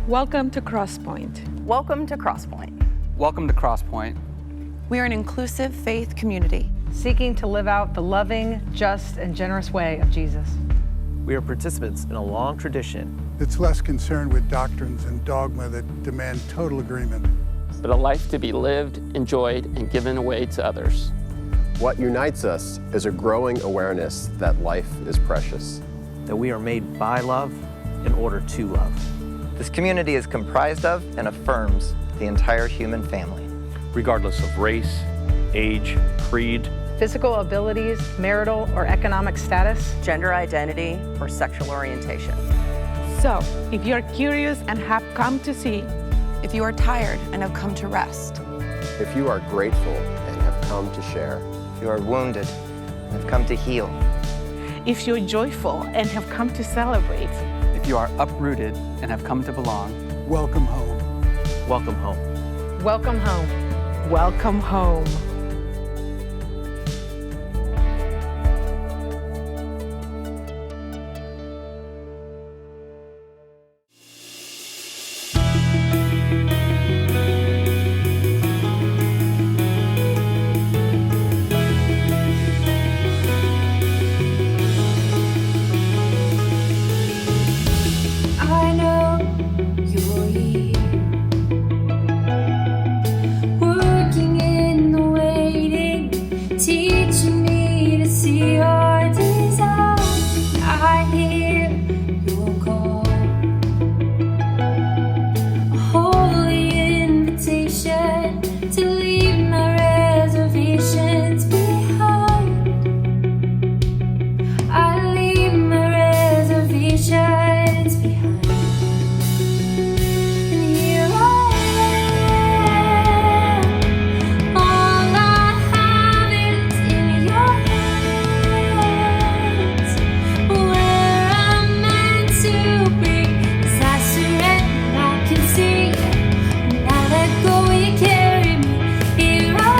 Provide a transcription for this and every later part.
Welcome to Crosspoint. Welcome to Crosspoint. Welcome to Crosspoint. We are an inclusive faith community seeking to live out the loving, just, and generous way of Jesus. We are participants in a long tradition. It's less concerned with doctrines and dogma that demand total agreement, but a life to be lived, enjoyed, and given away to others. What unites us is a growing awareness that life is precious. That we are made by love in order to love. This community is comprised of and affirms the entire human family. Regardless of race, age, creed, physical abilities, marital or economic status, gender identity, or sexual orientation. So, if you're curious and have come to see, if you are tired and have come to rest, if you are grateful and have come to share, if you are wounded and have come to heal, if you're joyful and have come to celebrate, if you are uprooted and have come to belong, welcome home. Welcome home. Welcome home. Welcome home. Now let go, you carry me here.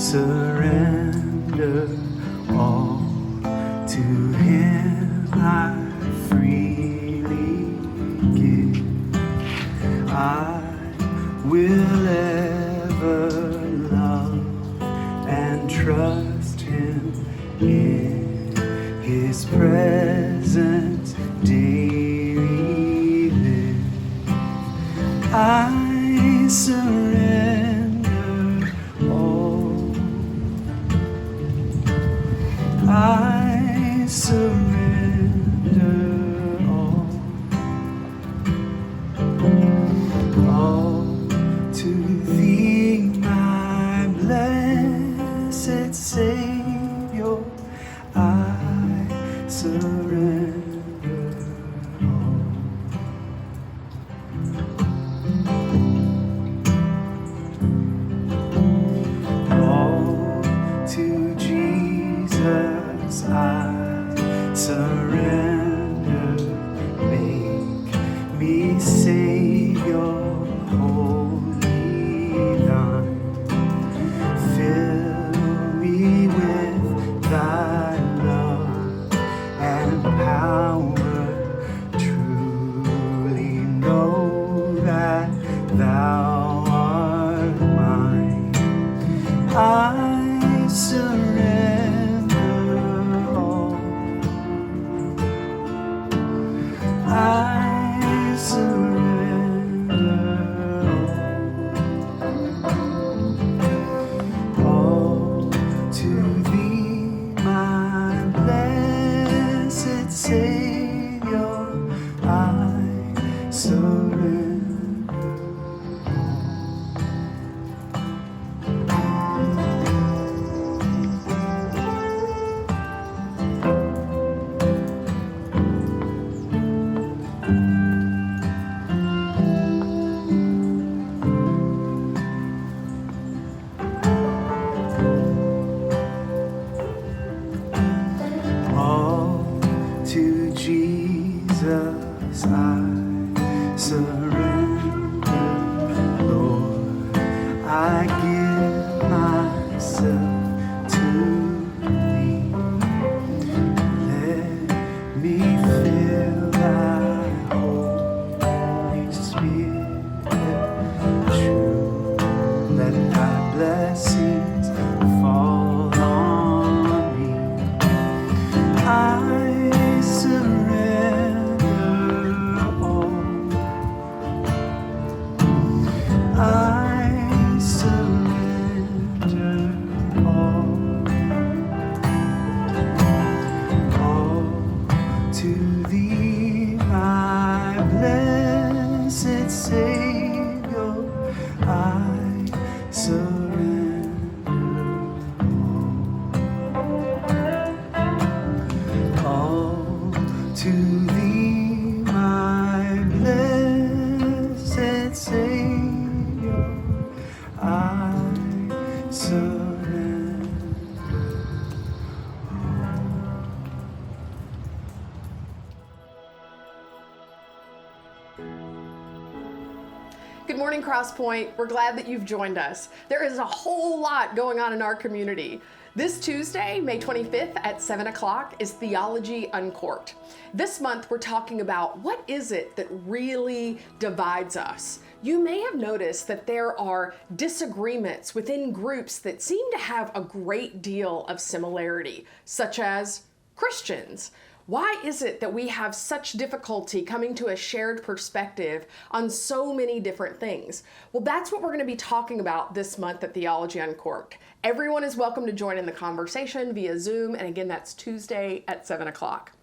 surrender all to Him. I freely give. I will ever love and trust Him in His presence daily live. I surrender all. I surrender all to Thee, my blessed Savior. I surrender all to Jesus. I surrender. Make me Savior, wholly Thine. Fill me with Thy love and power. Truly know that Thou art mine. I surrender all. I surrender all to Thee, my blessed Savior. I surrender. All to Jesus I surrender, Lord. I give myself to Thee. Let me feel Thy Holy Spirit true. Let Thy blessings fall on me. I surrender all. I surrender all to Thee, my blessed Savior. I surrender all to Thee, my blessed Savior. I surrender. Good morning, Crosspoint. We're glad that you've joined us. There is a whole lot going on in our community. This Tuesday, May 25th at 7 o'clock is Theology Uncorked. This month, we're talking about what is it that really divides us. You may have noticed that there are disagreements within groups that seem to have a great deal of similarity, such as Christians. Why is it that we have such difficulty coming to a shared perspective on so many different things? Well, that's what we're going to be talking about this month at Theology Uncorked. Everyone is welcome to join in the conversation via Zoom, and again, that's Tuesday at 7 o'clock.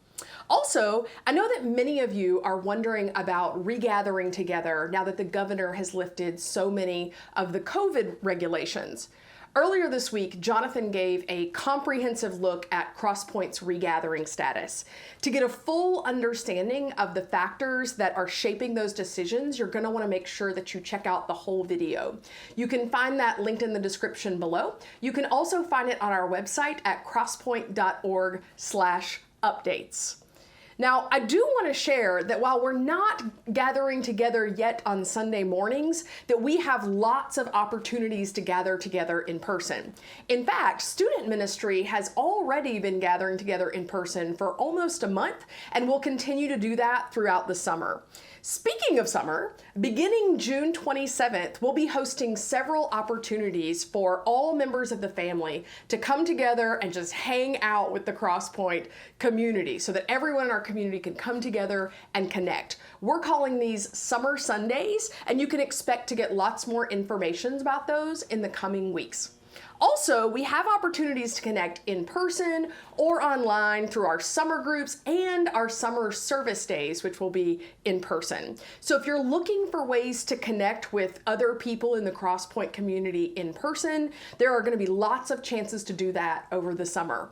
Also, I know that many of you are wondering about regathering together now that the governor has lifted so many of the COVID regulations. Earlier this week, Jonathan gave a comprehensive look at Crosspoint's regathering status. To get a full understanding of the factors that are shaping those decisions, you're going to want to make sure that you check out the whole video. You can find that linked in the description below. You can also find it on our website at crosspoint.org/updates. Now, I do want to share that while we're not gathering together yet on Sunday mornings, that we have lots of opportunities to gather together in person. In fact, student ministry has already been gathering together in person for almost a month, and will continue to do that throughout the summer. Speaking of summer, beginning June 27th, we'll be hosting several opportunities for all members of the family to come together and just hang out with the Crosspointe community so that everyone in our community can come together and connect. We're calling these Summer Sundays, and you can expect to get lots more information about those in the coming weeks. Also, we have opportunities to connect in person or online through our summer groups and our summer service days, which will be in person. So if you're looking for ways to connect with other people in the Crosspointe community in person, there are going to be lots of chances to do that over the summer.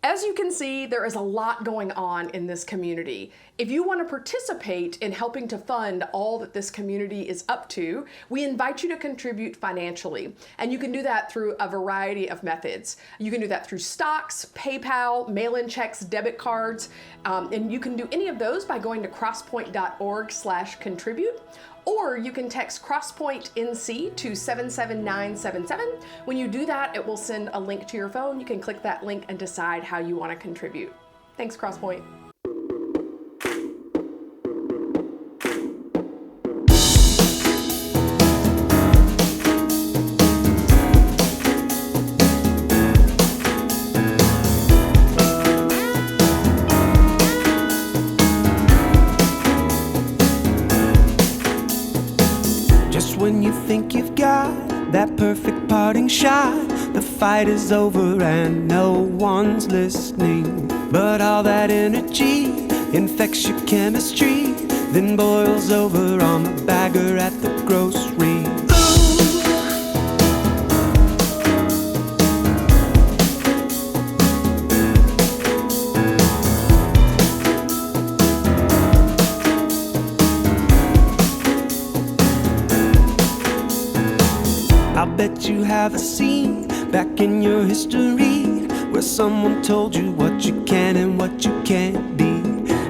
As you can see, there is a lot going on in this community. If you want to participate in helping to fund all that this community is up to, we invite you to contribute financially. And you can do that through a variety of methods. You can do that through stocks, PayPal, mail-in checks, debit cards, and you can do any of those by going to crosspoint.org/contribute. Or you can text crosspointenc to 77977. When you do that, it will send a link to your phone. You can click that link and decide how you want to contribute. Thanks, Crosspointe. When you think you've got that perfect parting shot, the fight is over and no one's listening. But all that energy infects your chemistry, then boils over on the bagger at the grocery. I bet you have a scene back in your history where someone told you what you can and what you can't be.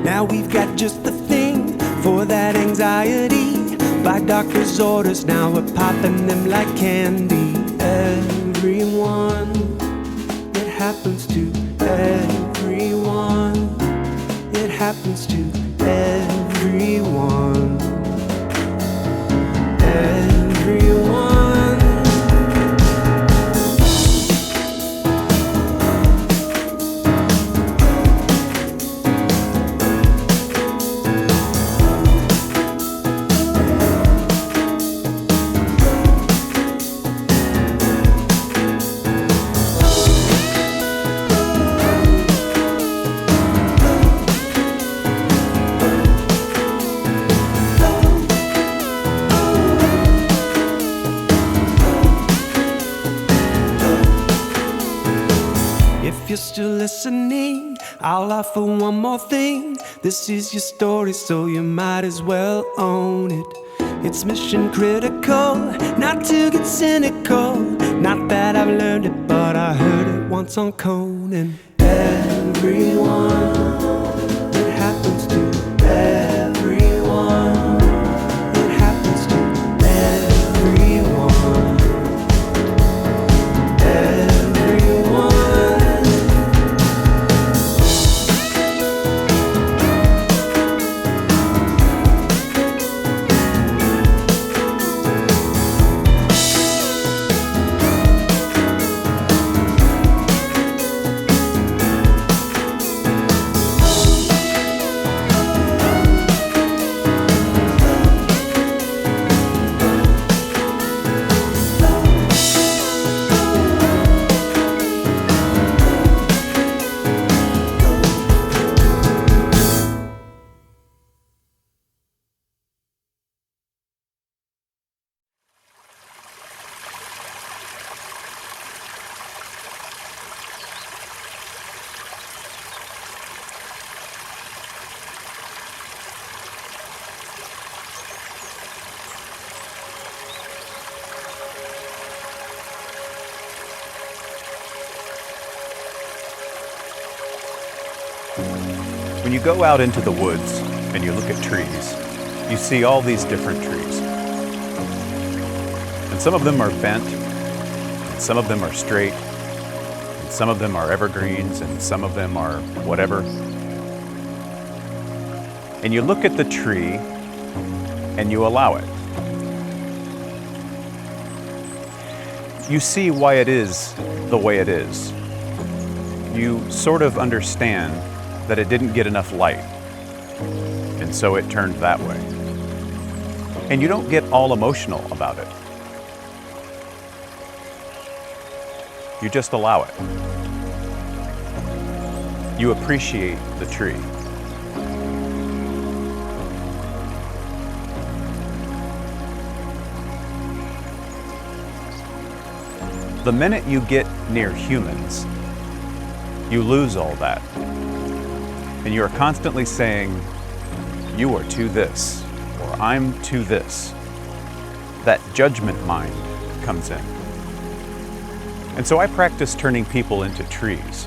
Now we've got just the thing for that anxiety. By doctor's orders, now we're popping them like candy. Everyone, it happens to everyone. It happens to everyone. Everyone. If you're still listening, I'll offer one more thing. This is your story, so you might as well own it. It's mission critical, not to get cynical. Not that I've learned it, but I heard it once on Conan. Everyone, it happens to everyone. It happens to everyone. When you go out into the woods and you look at trees, you see all these different trees. And some of them are bent, and some of them are straight, and some of them are evergreens, and some of them are whatever. And you look at the tree and you allow it. You see why it is the way it is. You sort of understand that it didn't get enough light, and so it turned that way. And you don't get all emotional about it. You just allow it. You appreciate the tree. The minute you get near humans, you lose all that. And you are constantly saying, you are to this, or I'm to this. That judgment mind comes in. And so I practice turning people into trees,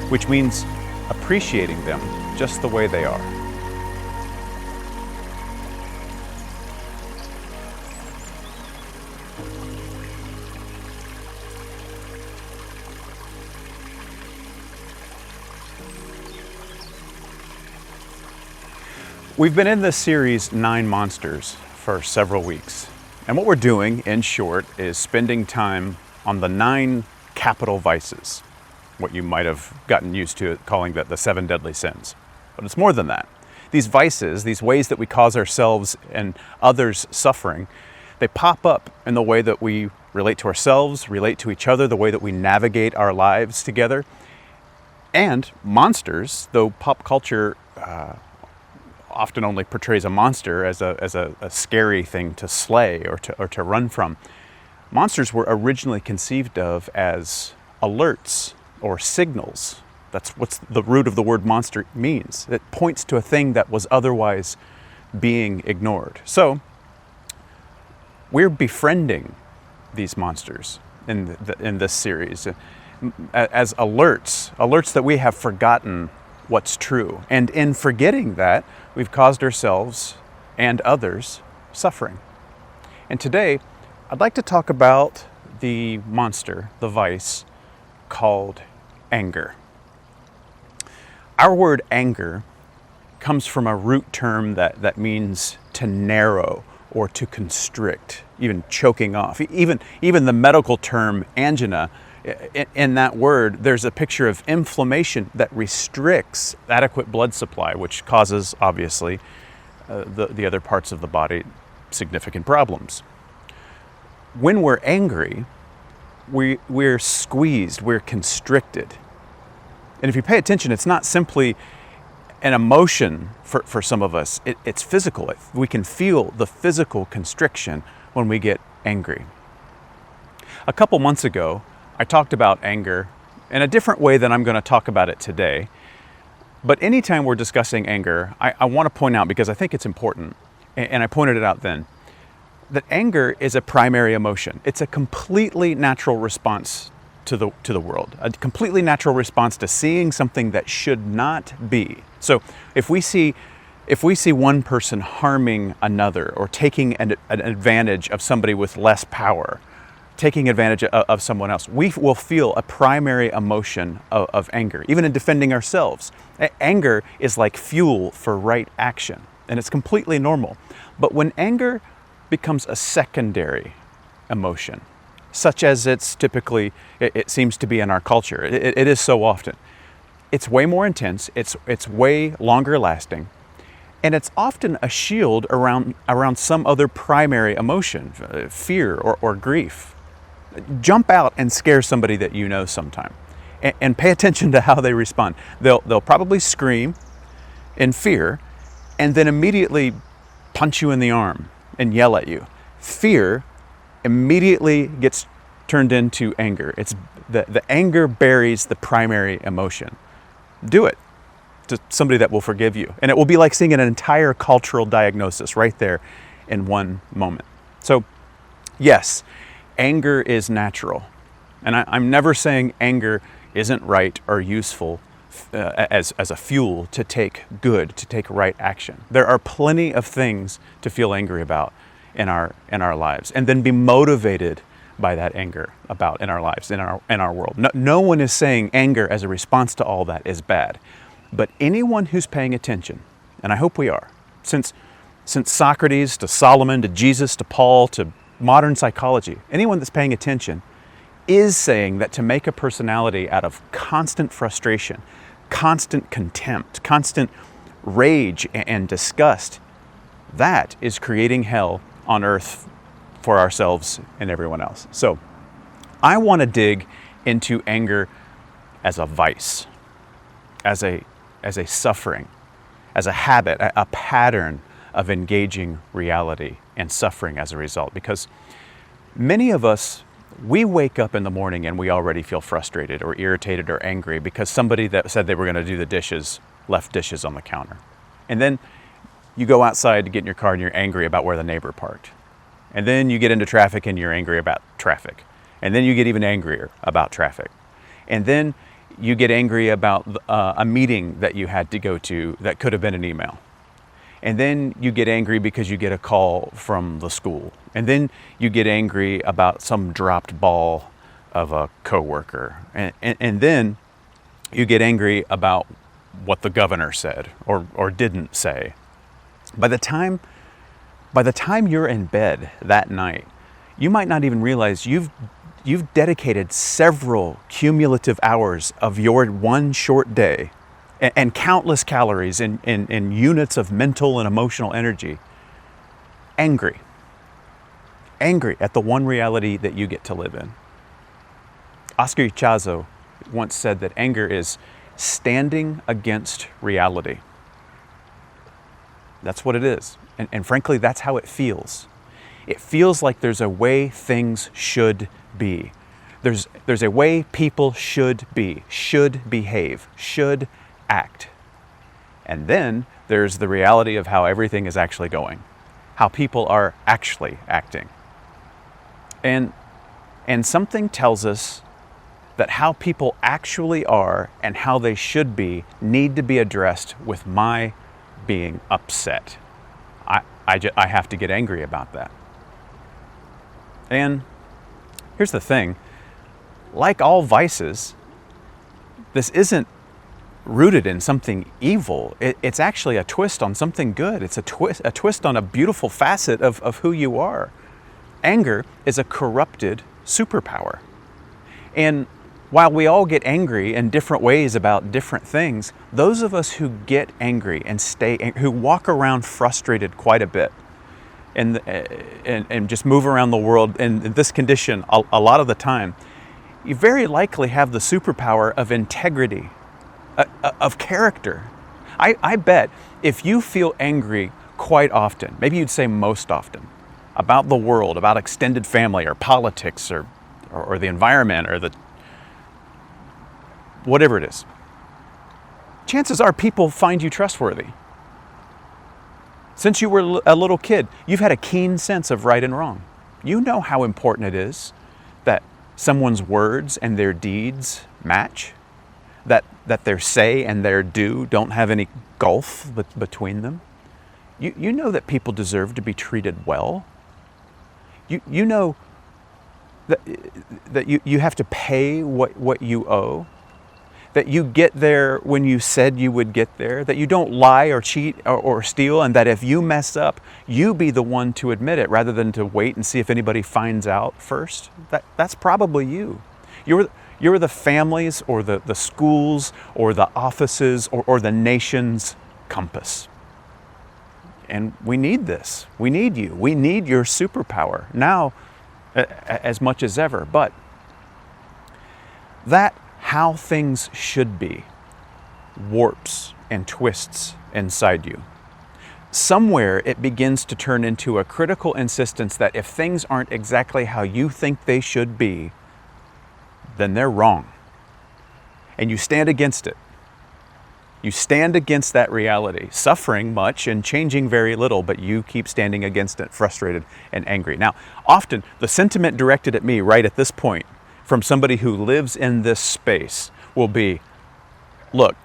which means appreciating them just the way they are. We've been in this series, 9 Monsters, for several weeks. And what we're doing, in short, is spending time on the 9 capital vices, what you might have gotten used to calling the 7 deadly sins. But it's more than that. These vices, these ways that we cause ourselves and others suffering, they pop up in the way that we relate to ourselves, relate to each other, the way that we navigate our lives together. And monsters, though pop culture often only portrays a monster as a scary thing to slay or to run from, monsters were originally conceived of as alerts or signals. That's what the root of the word monster means. It points to a thing that was otherwise being ignored. So we're befriending these monsters in this series as alerts that we have forgotten what's true. And in forgetting that, we've caused ourselves and others suffering. And today, I'd like to talk about the monster, the vice, called anger. Our word anger comes from a root term that means to narrow or to constrict, even choking off. Even the medical term angina, in that word, there's a picture of inflammation that restricts adequate blood supply, which causes, obviously, the other parts of the body significant problems. When we're angry, we're squeezed, we're constricted. And if you pay attention, it's not simply an emotion for some of us, it's physical. We can feel the physical constriction when we get angry. A couple months ago, I talked about anger in a different way than I'm going to talk about it today. But anytime we're discussing anger, I want to point out, because I think it's important, and I pointed it out then, that anger is a primary emotion. It's a completely natural response to the world, a completely natural response to seeing something that should not be. So if we see one person harming another or taking an advantage of somebody with less power, taking advantage of someone else, we will feel a primary emotion of anger, even in defending ourselves. Anger is like fuel for right action, and it's completely normal. But when anger becomes a secondary emotion, such as it seems to be in our culture, it is so often, it's way more intense, it's way longer lasting, and it's often a shield around some other primary emotion, fear or grief. Jump out and scare somebody that you know sometime, and pay attention to how they respond. They'll probably scream in fear, and then immediately punch you in the arm and yell at you. Fear immediately gets turned into anger. It's the anger buries the primary emotion. Do it to somebody that will forgive you, and it will be like seeing an entire cultural diagnosis right there in one moment. So, yes, anger is natural. And I'm never saying anger isn't right or useful as a fuel to take good, to take right action. There are plenty of things to feel angry about in our lives, and then be motivated by that anger about in our lives, in our world. No one is saying anger as a response to all that is bad, but anyone who's paying attention, and I hope we are, since Socrates to Solomon to Jesus to Paul to modern psychology, anyone that's paying attention is saying that to make a personality out of constant frustration, constant contempt, constant rage and disgust, that is creating hell on earth for ourselves and everyone else. So I want to dig into anger as a vice, as a suffering, as a habit, a pattern of engaging reality and suffering as a result. Because many of us, we wake up in the morning and we already feel frustrated or irritated or angry because somebody that said they were going to do the dishes left dishes on the counter. And then you go outside to get in your car and you're angry about where the neighbor parked. And then you get into traffic and you're angry about traffic. And then you get even angrier about traffic. And then you get angry about a meeting that you had to go to that could have been an email. And then you get angry because you get a call from the school. And then you get angry about some dropped ball of a coworker. And then you get angry about what the governor said or didn't say. By the time you're in bed that night, you might not even realize you've dedicated several cumulative hours of your one short day and countless calories in units of mental and emotional energy, angry at the one reality that you get to live in. Oscar Ichazo once said that anger is standing against reality. That's what it is. And frankly, that's how it feels. It feels like there's a way things should be. There's a way people should be, should behave, should act. And then there's the reality of how everything is actually going, how people are actually acting. And something tells us that how people actually are and how they should be need to be addressed with my being upset. I have to get angry about that. And here's the thing, like all vices, this isn't rooted in something evil. It's actually a twist on something good. It's a twist on a beautiful facet of who you are. Anger is a corrupted superpower. And while we all get angry in different ways about different things, those of us who get angry and who walk around frustrated quite a bit and just move around the world in this condition a lot of the time, you very likely have the superpower of integrity, of character. I bet if you feel angry quite often, maybe you'd say most often, about the world, about extended family or politics or the environment or the whatever it is, chances are people find you trustworthy. Since you were a little kid, you've had a keen sense of right and wrong. You know how important it is that someone's words and their deeds match, that their say and their do don't have any gulf between them. You know that people deserve to be treated well. You know that you have to pay what you owe, that you get there when you said you would get there, that you don't lie or cheat or steal, and that if you mess up, you be the one to admit it rather than to wait and see if anybody finds out first. That's probably you. You're the families or the schools or the offices or the nation's compass. And we need this. We need you. We need your superpower now as much as ever. But that how things should be warps and twists inside you. Somewhere it begins to turn into a critical insistence that if things aren't exactly how you think they should be, then they're wrong. And you stand against it. You stand against that reality, suffering much and changing very little, but you keep standing against it, frustrated and angry. Now, often the sentiment directed at me right at this point from somebody who lives in this space will be, Look,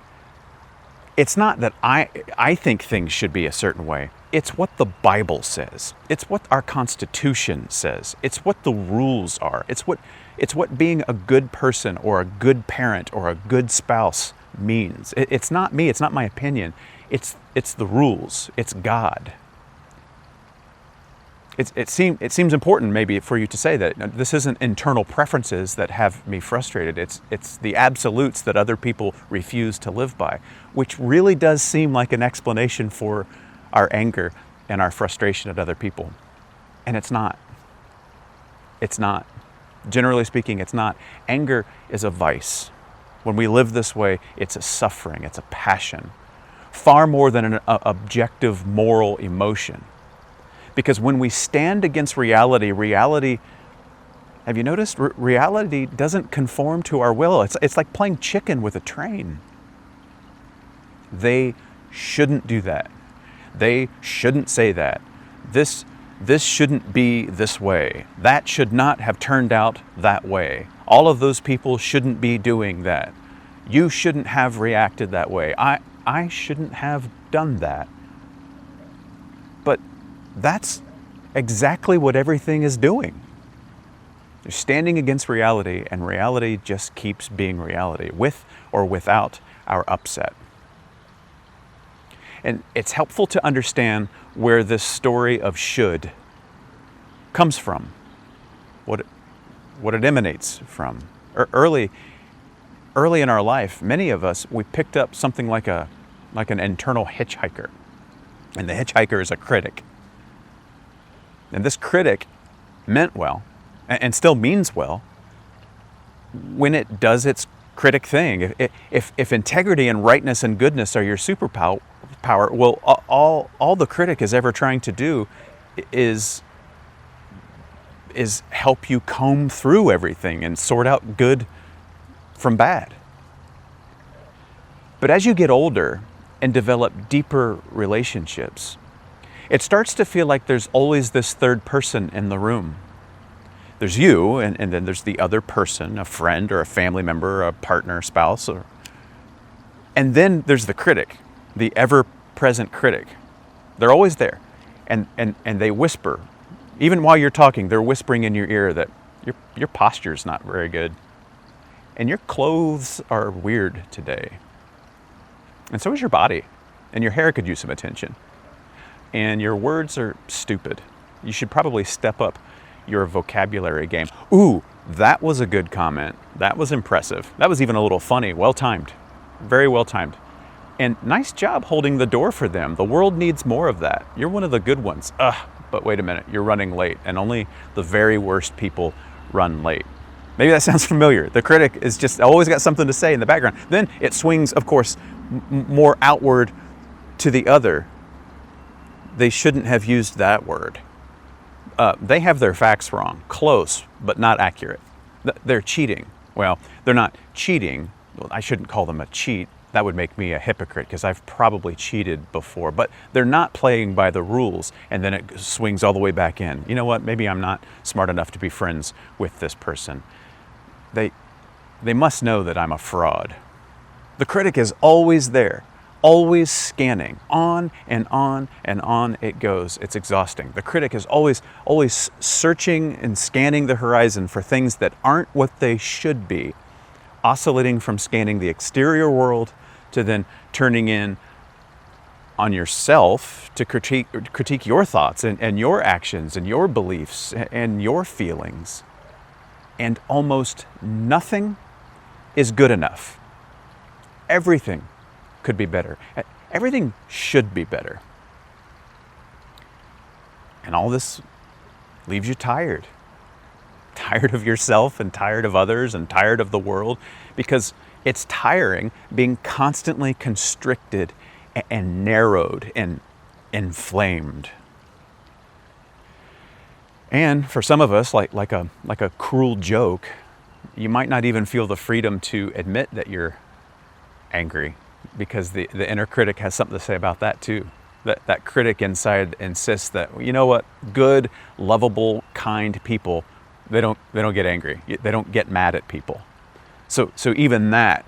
it's not that I think things should be a certain way. It's what the Bible says. It's what our Constitution says. It's what the rules are. It's what being a good person or a good parent or a good spouse means. It's not me. It's not my opinion. It's the rules. It's God. It seems important maybe for you to say that. This isn't internal preferences that have me frustrated. It's the absolutes that other people refuse to live by, which really does seem like an explanation for our anger and our frustration at other people. And it's not. It's not. Generally speaking, it's not. Anger is a vice. When we live this way, it's a suffering, it's a passion, far more than an objective moral emotion. Because when we stand against reality, have you noticed? Reality doesn't conform to our will. It's like playing chicken with a train. They shouldn't do that. They shouldn't say that. This shouldn't be this way. That should not have turned out that way. All of those people shouldn't be doing that. You shouldn't have reacted that way. I shouldn't have done that. But that's exactly what everything is doing. You're standing against reality, and reality just keeps being reality, with or without our upset. And it's helpful to understand where this story of should comes from, what it emanates from. Early in our life, many of us, we picked up something like an internal hitchhiker. And the hitchhiker is a critic. And this critic meant well, and still means well, when it does its critic thing. If integrity and rightness and goodness are your superpower, well, all the critic is ever trying to do is help you comb through everything and sort out good from bad. But as you get older and develop deeper relationships, it starts to feel like there's always this third person in the room. There's you, and then there's the other person, a friend or a family member, a partner, spouse, and then there's the critic, the ever-present critic. They're always there, and they whisper. Even while you're talking, they're whispering in your ear that your posture's not very good, and your clothes are weird today, and so is your body, and your hair could use some attention. And your words are stupid. You should probably step up your vocabulary game. Ooh, that was a good comment. That was impressive. That was even a little funny. Well-timed. Very well-timed. And nice job holding the door for them. The world needs more of that. You're one of the good ones. But wait a minute, you're running late, and only the very worst people run late. Maybe that sounds familiar. The critic is just always got something to say in the background. Then it swings, of course, more outward to the other. They shouldn't have used that word. They have their facts wrong. Close, but not accurate. They're cheating. Well, they're not cheating. Well, I shouldn't call them a cheat. That would make me a hypocrite because I've probably cheated before. But they're not playing by the rules, and then it swings all the way back in. You know what? Maybe I'm not smart enough to be friends with this person. They must know that I'm a fraud. The critic is always there. Always scanning, on and on and on it goes. It's exhausting. The critic is always searching and scanning the horizon for things that aren't what they should be, oscillating from scanning the exterior world to then turning in on yourself to critique your thoughts and your actions and your beliefs and your feelings. And almost nothing is good enough. Everything could be better. Everything should be better. And all this leaves you tired. Tired of yourself and tired of others and tired of the world, because it's tiring being constantly constricted and narrowed and inflamed. And for some of us, like a cruel joke, you might not even feel the freedom to admit that you're angry, because the inner critic has something to say about that too. That critic inside insists that, you know what, good, lovable, kind people, they don't get angry. They don't get mad at people. So even that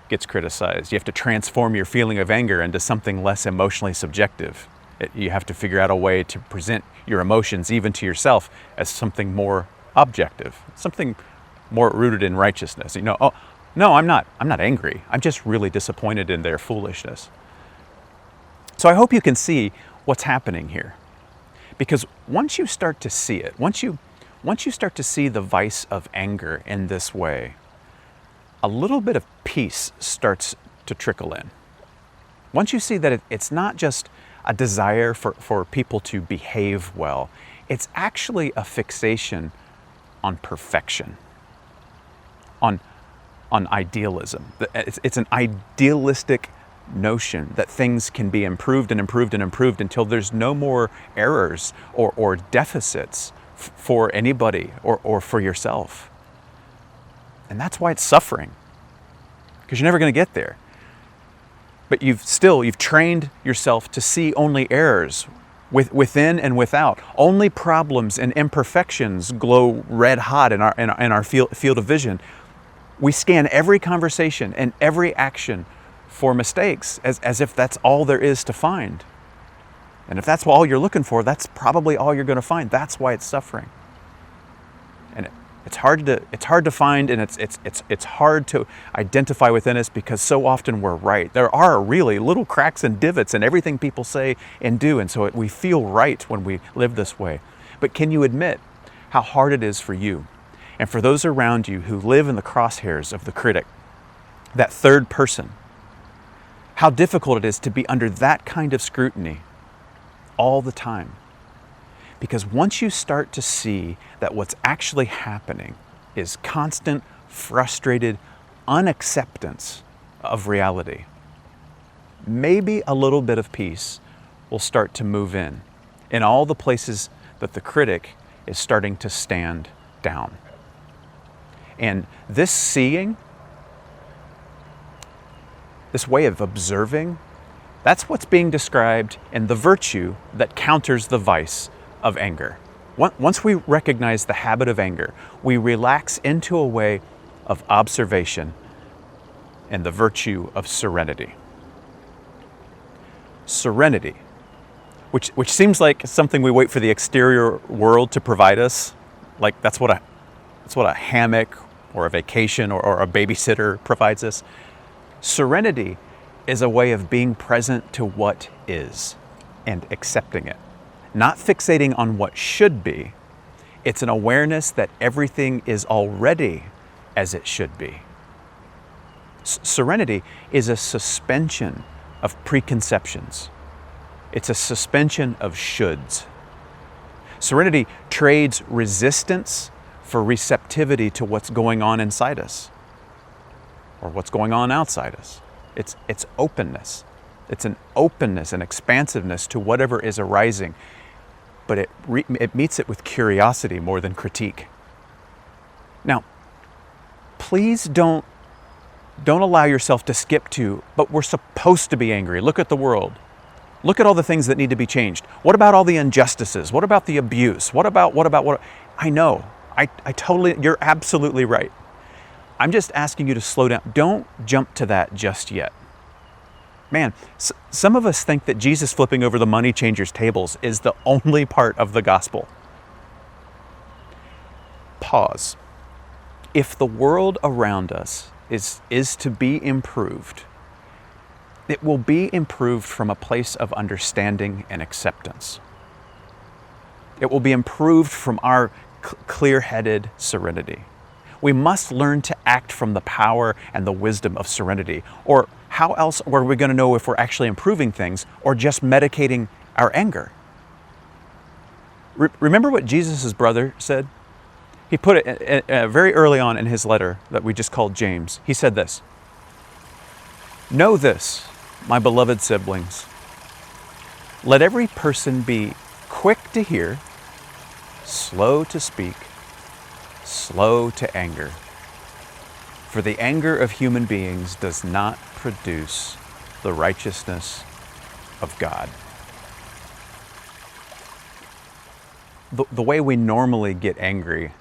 gets criticized. You have to transform your feeling of anger into something less emotionally subjective. You have to figure out a way to present your emotions, even to yourself, as something more objective, something more rooted in righteousness. Oh, no, I'm not angry. I'm just really disappointed in their foolishness. So I hope you can see what's happening here. Because once you start to see it, once you start to see the vice of anger in this way, a little bit of peace starts to trickle in. Once you see that it's not just a desire for people to behave well, it's actually a fixation on perfection, on idealism. It's an idealistic notion that things can be improved and improved and improved until there's no more errors or deficits for anybody or for yourself. And that's why it's suffering, because you're never going to get there. But you've trained yourself to see only errors within and without. Only problems and imperfections glow red hot in our field of vision. We scan every conversation and every action for mistakes as if that's all there is to find. And if that's all you're looking for, that's probably all you're going to find. That's why it's suffering. And it's hard to find, and it's hard to identify within us, because so often we're right. There are really little cracks and divots in everything people say and do, and so we feel right when we live this way. But can you admit how hard it is for you and for those around you who live in the crosshairs of the critic, that third person, how difficult it is to be under that kind of scrutiny all the time? Because once you start to see that what's actually happening is constant, frustrated unacceptance of reality, maybe a little bit of peace will start to move in all the places that the critic is starting to stand down. And this seeing, this way of observing, that's what's being described in the virtue that counters the vice of anger. Once we recognize the habit of anger, we relax into a way of observation and the virtue of serenity. Serenity, which seems like something we wait for the exterior world to provide us, like that's what a hammock or a vacation or a babysitter provides us. Serenity is a way of being present to what is and accepting it. Not fixating on what should be. It's an awareness that everything is already as it should be. Serenity is a suspension of preconceptions. It's a suspension of shoulds. Serenity trades resistance for receptivity to what's going on inside us or what's going on outside us. It's openness. It's an openness and expansiveness to whatever is arising, but it meets it with curiosity more than critique. Now, please don't allow yourself to skip to, but we're supposed to be angry. Look at the world. Look at all the things that need to be changed. What about all the injustices? What about the abuse? What about? I know, I totally, you're absolutely right. I'm just asking you to slow down. Don't jump to that just yet. Man, some of us think that Jesus flipping over the money changers' tables is the only part of the gospel. Pause. If the world around us is to be improved, it will be improved from a place of understanding and acceptance. It will be improved from our clear-headed serenity. We must learn to act from the power and the wisdom of serenity. Or how else are we going to know if we're actually improving things or just medicating our anger? Remember what Jesus' brother said? He put it very early on in his letter that we just called James. He said this: "Know this, my beloved siblings. Let every person be quick to hear, slow to speak, slow to anger. For the anger of human beings does not produce the righteousness of God." The way we normally get angry,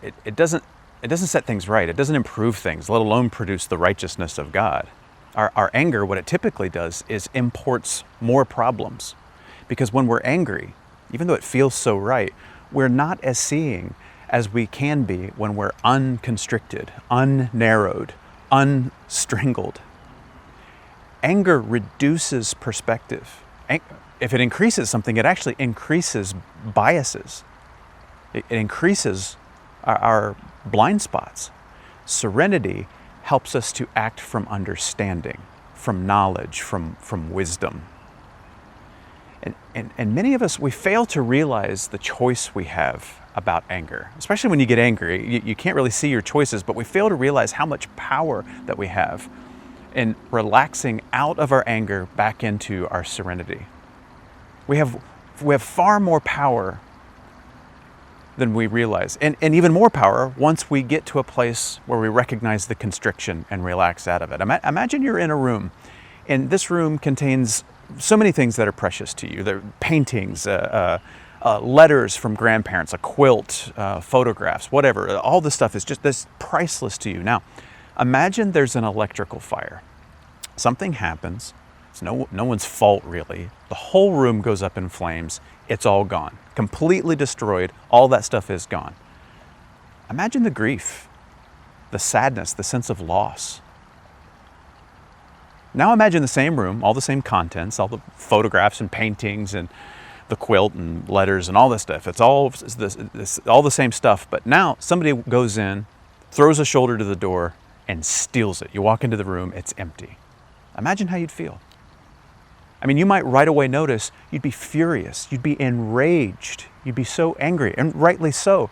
it doesn't It doesn't set things right. It doesn't improve things, let alone produce the righteousness of God. Our anger, what it typically does is imports more problems. Because when we're angry, even though it feels so right, we're not as seeing as we can be when we're unconstricted, unnarrowed, unstrangled. Anger reduces perspective. If it increases something, it actually increases biases. It increases our blind spots. Serenity helps us to act from understanding, from knowledge, from wisdom. And many of us, we fail to realize the choice we have about anger. Especially when you get angry, you can't really see your choices, but we fail to realize how much power that we have in relaxing out of our anger back into our serenity. We have far more power than we realize. And even more power once we get to a place where we recognize the constriction and relax out of it. Imagine you're in a room, and this room contains so many things that are precious to you. There are paintings, letters from grandparents, a quilt, photographs, whatever. All this stuff is just this priceless to you. Now, imagine there's an electrical fire. Something happens. It's no one's fault, really. The whole room goes up in flames. It's all gone. Completely destroyed. All that stuff is gone. Imagine the grief, the sadness, the sense of loss. Now imagine the same room, all the same contents, all the photographs and paintings and the quilt and letters and all this stuff. It's all the same stuff, but now somebody goes in, throws a shoulder to the door, and steals it. You walk into the room, it's empty. Imagine how you'd feel. I mean, you might right away notice you'd be furious, you'd be enraged, you'd be so angry, and rightly so.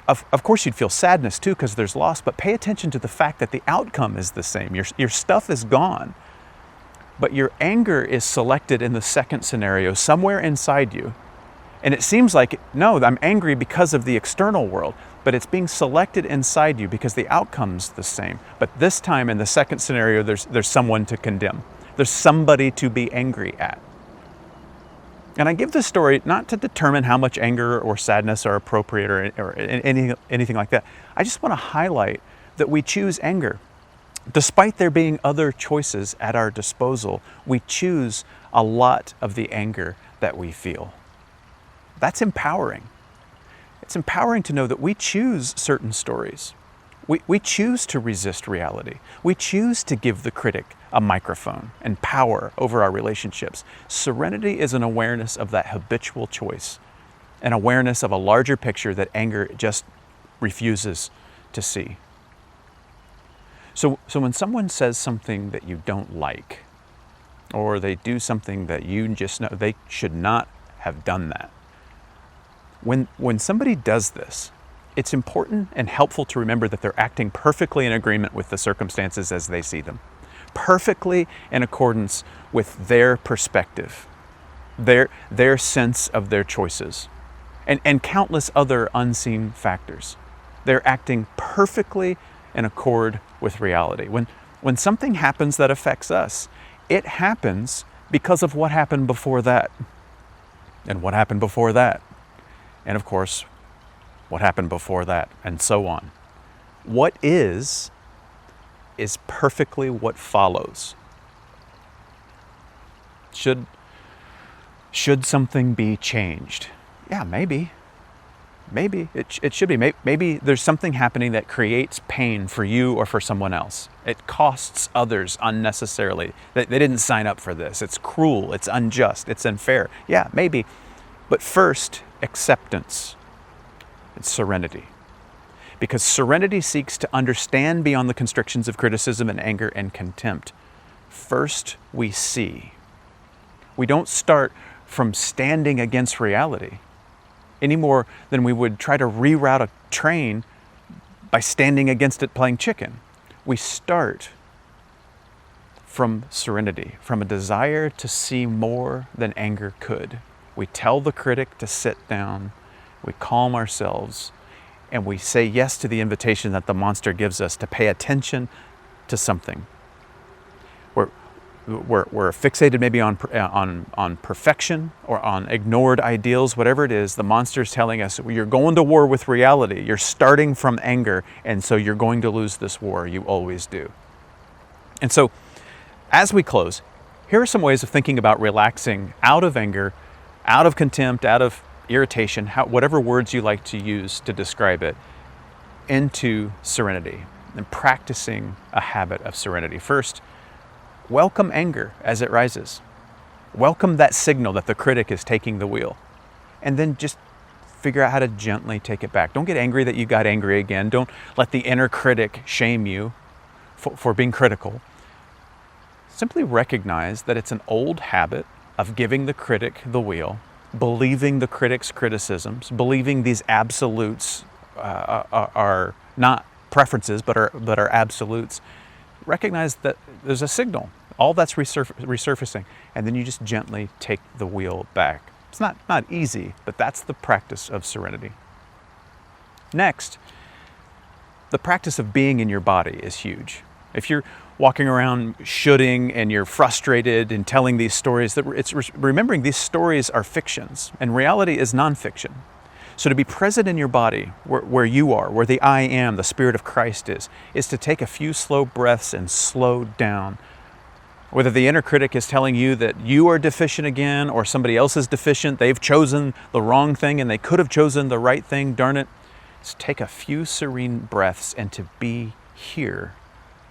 Of course you'd feel sadness too because there's loss, but pay attention to the fact that the outcome is the same. Your stuff is gone, but your anger is selected in the second scenario somewhere inside you. And it seems like, no, I'm angry because of the external world, but it's being selected inside you because the outcome's the same. But this time in the second scenario, there's someone to condemn. There's somebody to be angry at. And I give this story not to determine how much anger or sadness are appropriate or anything like that. I just want to highlight that we choose anger. Despite there being other choices at our disposal, we choose a lot of the anger that we feel. That's empowering. It's empowering to know that we choose certain stories. We choose to resist reality. We choose to give the critic a microphone and power over our relationships. Serenity is an awareness of that habitual choice, an awareness of a larger picture that anger just refuses to see. So when someone says something that you don't like, or they do something that you just know they should not have done that, when somebody does this, it's important and helpful to remember that they're acting perfectly in agreement with the circumstances as they see them, perfectly in accordance with their perspective, their sense of their choices, and countless other unseen factors. They're acting perfectly in accord with reality. When something happens that affects us, it happens because of what happened before that, and what happened before that, and of course, what happened before that, and so on. What is perfectly what follows. Should something be changed? Yeah, maybe. Maybe it should be. Maybe there's something happening that creates pain for you or for someone else. It costs others unnecessarily. They didn't sign up for this. It's cruel, it's unjust, it's unfair. Yeah, maybe. But first, acceptance. It's serenity. Because serenity seeks to understand beyond the constrictions of criticism and anger and contempt. First, we see. We don't start from standing against reality any more than we would try to reroute a train by standing against it playing chicken. We start from serenity, from a desire to see more than anger could. We tell the critic to sit down, we calm ourselves, and we say yes to the invitation that the monster gives us to pay attention to something. we're fixated maybe on perfection or on ignored ideals, whatever it is, the monster's telling us you're going to war with reality. You're starting from anger, and so you're going to lose this war. You always do. And so, as we close, here are some ways of thinking about relaxing out of anger, out of contempt, out of irritation, whatever words you like to use to describe it, into serenity and practicing a habit of serenity. First, welcome anger as it rises. Welcome that signal that the critic is taking the wheel. And then just figure out how to gently take it back. Don't get angry that you got angry again. Don't let the inner critic shame you for being critical. Simply recognize that it's an old habit of giving the critic the wheel, believing the critic's criticisms, believing these absolutes are not preferences but are absolutes. Recognize that there's a signal. All that's resurfacing, and then you just gently take the wheel back. It's not easy, but that's the practice of serenity. Next, the practice of being in your body is huge. If you're walking around shoulding and you're frustrated and telling these stories, it's remembering these stories are fictions and reality is nonfiction. So to be present in your body, where you are, where the I am, the Spirit of Christ is to take a few slow breaths and slow down. Whether the inner critic is telling you that you are deficient again or somebody else is deficient, they've chosen the wrong thing and they could have chosen the right thing, darn it. Just take a few serene breaths and to be here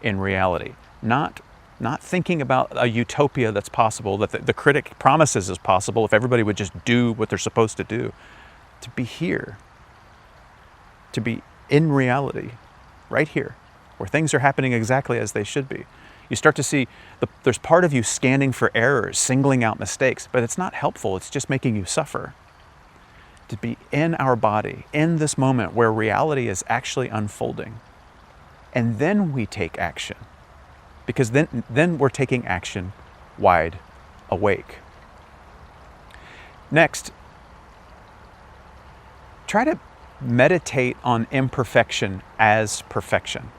in reality. Not thinking about a utopia that's possible, that the critic promises is possible if everybody would just do what they're supposed to do. To be here, to be in reality, right here, where things are happening exactly as they should be. You start to see there's part of you scanning for errors, singling out mistakes, but it's not helpful. It's just making you suffer. To be in our body, in this moment where reality is actually unfolding. And then we take action, because then we're taking action wide awake. Next, try to meditate on imperfection as perfection.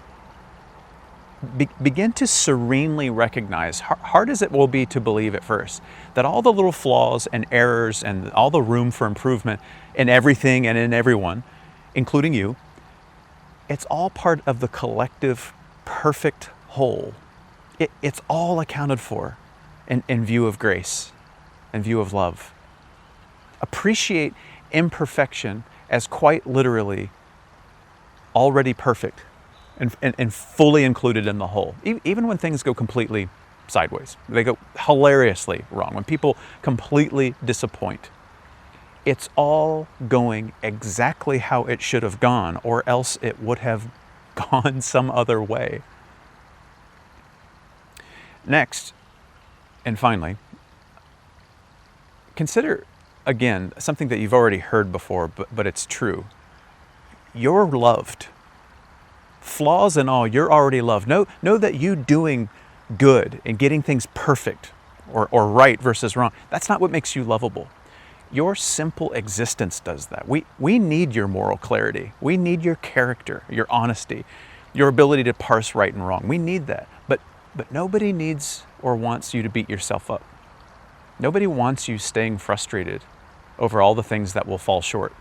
Begin to serenely recognize, hard as it will be to believe at first, that all the little flaws and errors and all the room for improvement in everything and in everyone, including you, it's all part of the collective perfect whole. It's all accounted for in view of grace, in view of love. Appreciate imperfection as quite literally already perfect and fully included in the whole. Even when things go completely sideways, they go hilariously wrong, when people completely disappoint, it's all going exactly how it should have gone, or else it would have gone some other way. Next, and finally, consider again something that you've already heard before, but it's true. You're loved. Flaws and all, you're already loved. Know that you doing good and getting things perfect or right versus wrong, that's not what makes you lovable. Your simple existence does that. We need your moral clarity. We need your character, your honesty, your ability to parse right and wrong. We need that. But nobody needs or wants you to beat yourself up. Nobody wants you staying frustrated over all the things that will fall short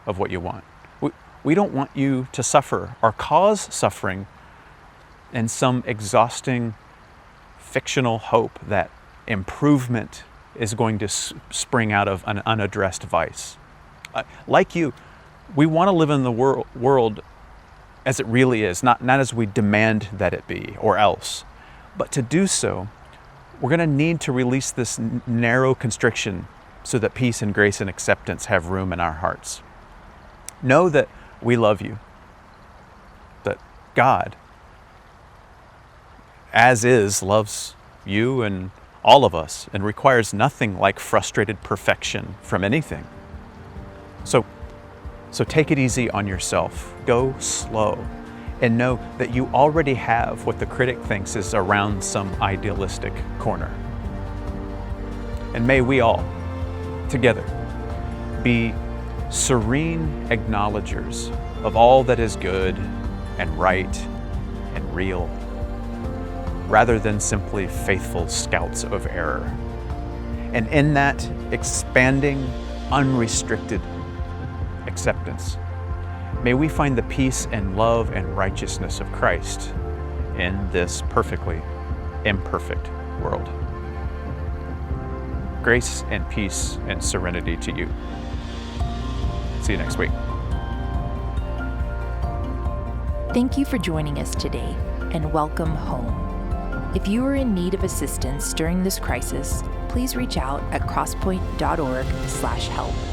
of what you want. We don't want you to suffer or cause suffering in some exhausting fictional hope that improvement is going to spring out of an unaddressed vice. Like you, we want to live in the world as it really is, not as we demand that it be or else. But to do so, we're going to need to release this narrow constriction so that peace and grace and acceptance have room in our hearts. Know that we love you, that God, as is, loves you and all of us and requires nothing like frustrated perfection from anything. So take it easy on yourself. Go slow and know that you already have what the critic thinks is around some idealistic corner. And may we all, together, be serene acknowledgers of all that is good and right and real. rather than simply faithful scouts of error. And in that expanding, unrestricted acceptance, may we find the peace and love and righteousness of Christ in this perfectly imperfect world. Grace and peace and serenity to you. See you next week. Thank you for joining us today, and welcome home. If you are in need of assistance during this crisis, please reach out at crosspoint.org/help.